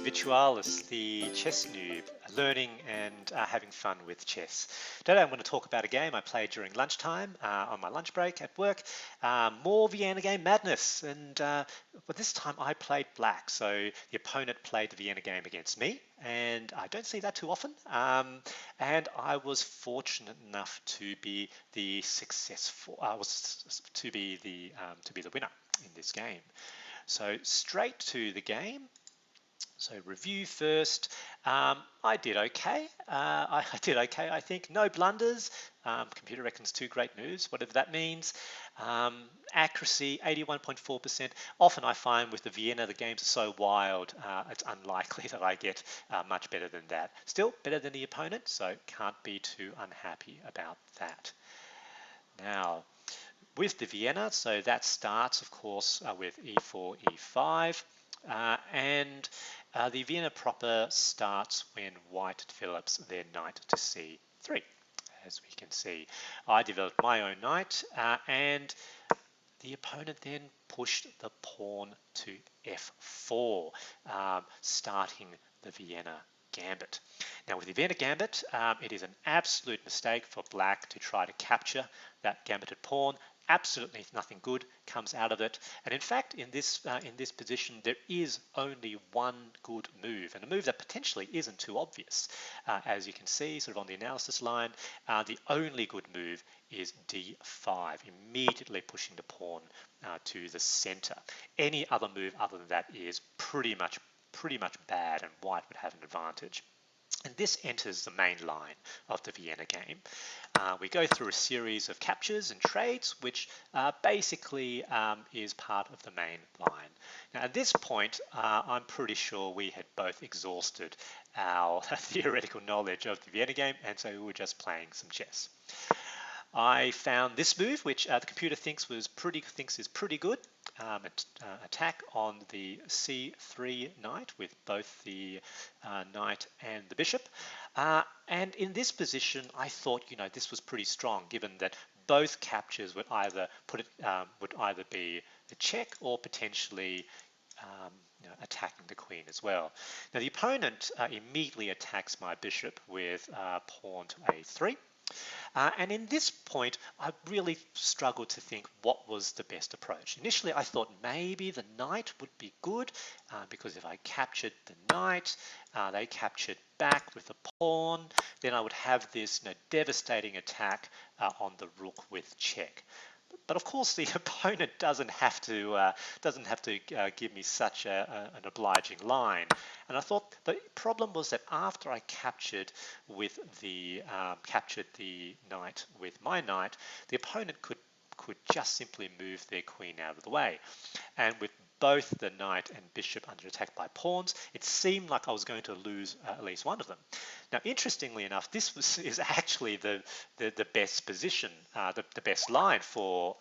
Vitualis, the chess noob, learning and having fun with chess. Today I'm going to talk about a game I played during lunchtime on my lunch break at work. More Vienna game madness, but this time I played black, so the opponent played the Vienna game against me, and I don't see that too often. And I was fortunate enough to be the winner in this game. So straight to the game. So review first. I did okay. I did okay, I think. No blunders. Computer reckons 2 great moves, whatever that means. Accuracy, 81.4%. Often I find with the Vienna, the games are so wild, it's unlikely that I get much better than that. Still better than the opponent, so can't be too unhappy about that. Now, with the Vienna, so that starts, of course, with e4, e5. The Vienna proper starts when white develops their knight to c3, as we can see. I developed my own knight, and the opponent then pushed the pawn to f4, starting the Vienna gambit. Now with the Vienna gambit, it is an absolute mistake for black to try to capture that gambited pawn. Absolutely nothing good comes out of it, and in fact in this position there is only one good move, and a move that potentially isn't too obvious. As you can see sort of on the analysis line, the only good move is d5, immediately pushing the pawn to the center. Any other move other than that is pretty much bad, and white would have an advantage. And this enters the main line of the Vienna game. We go through a series of captures and trades, which basically is part of the main line. Now, at this point, I'm pretty sure we had both exhausted our theoretical knowledge of the Vienna game, and so we were just playing some chess. I found this move, which the computer thinks is pretty good. Attack on the c3 knight with both the knight and the bishop. And in this position, I thought, this was pretty strong, given that both captures would either be a check or potentially attacking the queen as well. Now the opponent immediately attacks my bishop with pawn to a3. And in this point, I really struggled to think what was the best approach. Initially, I thought maybe the knight would be good, because if I captured the knight, they captured back with the pawn, then I would have this devastating attack on the rook with check. But of course, the opponent doesn't have to give me such an obliging line. And I thought the problem was that after I captured the knight with my knight, the opponent could just simply move their queen out of the way. And with both the knight and bishop under attack by pawns, it seemed like I was going to lose at least one of them. Now, interestingly enough, this is actually the best position, the best line for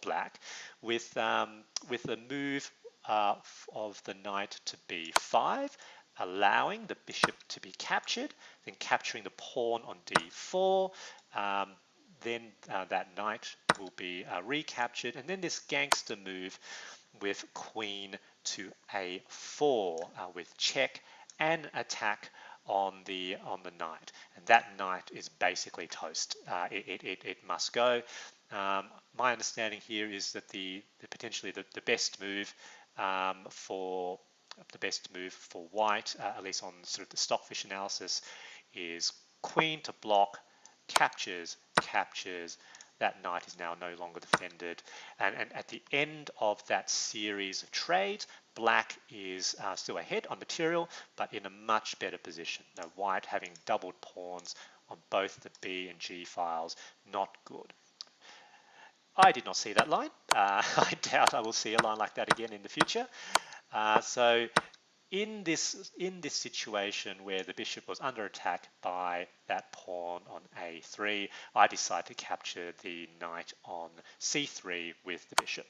black, with the move of the knight to b5, allowing the bishop to be captured, then capturing the pawn on d4. Then that knight will be recaptured, and then this gangster move with queen to a4 with check and attack on the knight, and that knight is basically toast. It must go. My understanding here is that potentially the best move for white, at least on sort of the stockfish analysis, is queen to block, captures. That knight is now no longer defended, and at the end of that series of trades, black is still ahead on material, but in a much better position. Now, white having doubled pawns on both the B and G files, not good. I did not see that line. I doubt I will see a line like that again in the future. So in this situation where the bishop was under attack by that pawn on a3, I decided to capture the knight on c3 with the bishop.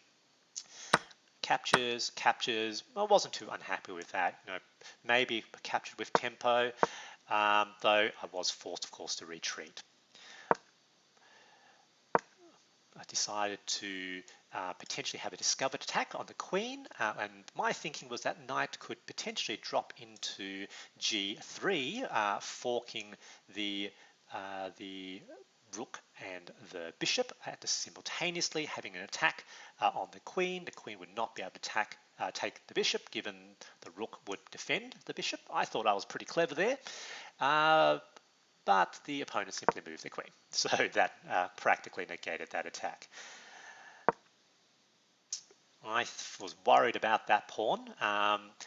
Captures. I wasn't too unhappy with that. Maybe captured with tempo, though I was forced, of course, to retreat. decided to potentially have a discovered attack on the queen, and my thinking was that knight could potentially drop into g3, forking the rook and the bishop, simultaneously having an attack on the queen. The queen would not be able to take the bishop, given the rook would defend the bishop. I thought I was pretty clever there. But the opponent simply moved the queen, so that practically negated that attack. I was worried about that pawn.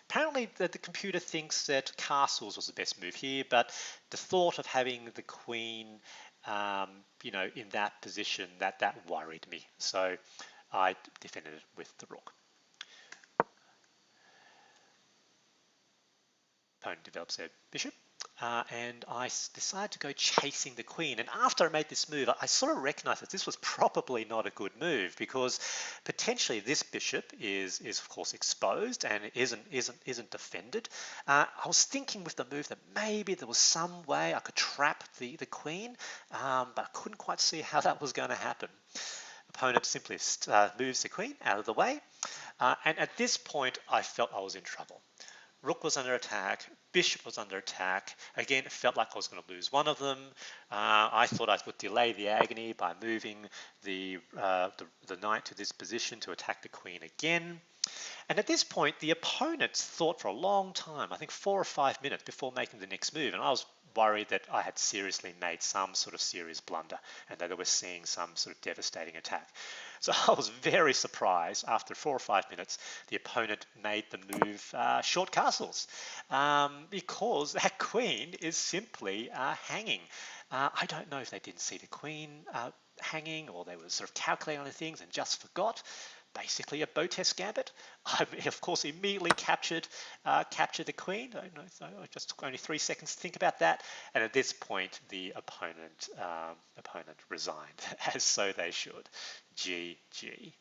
Apparently the computer thinks that castles was the best move here, but the thought of having the queen in that position, that worried me. So I defended it with the rook. Opponent develops a bishop. And I decided to go chasing the queen. And after I made this move, I sort of recognized that this was probably not a good move, because potentially this bishop is of course exposed and it isn't defended. I was thinking with the move that maybe there was some way I could trap the queen, but I couldn't quite see how that was going to happen. Opponent simply moves the queen out of the way, and at this point I felt I was in trouble. Rook was under attack, bishop was under attack. Again, it felt like I was going to lose one of them. I thought I would delay the agony by moving the knight to this position to attack the queen again. And at this point, the opponent thought for a long time, I think 4 or 5 minutes before making the next move, and I was worried that I had seriously made some sort of serious blunder and that they were seeing some sort of devastating attack. So I was very surprised after 4 or 5 minutes the opponent made the move short castles, because that queen is simply hanging. I don't know if they didn't see the queen hanging, or they were sort of calculating on things and just forgot. Basically a bow test gambit. I, of course, immediately captured the queen. I just took only 3 seconds to think about that, and at this point the opponent resigned, as so they should. GG.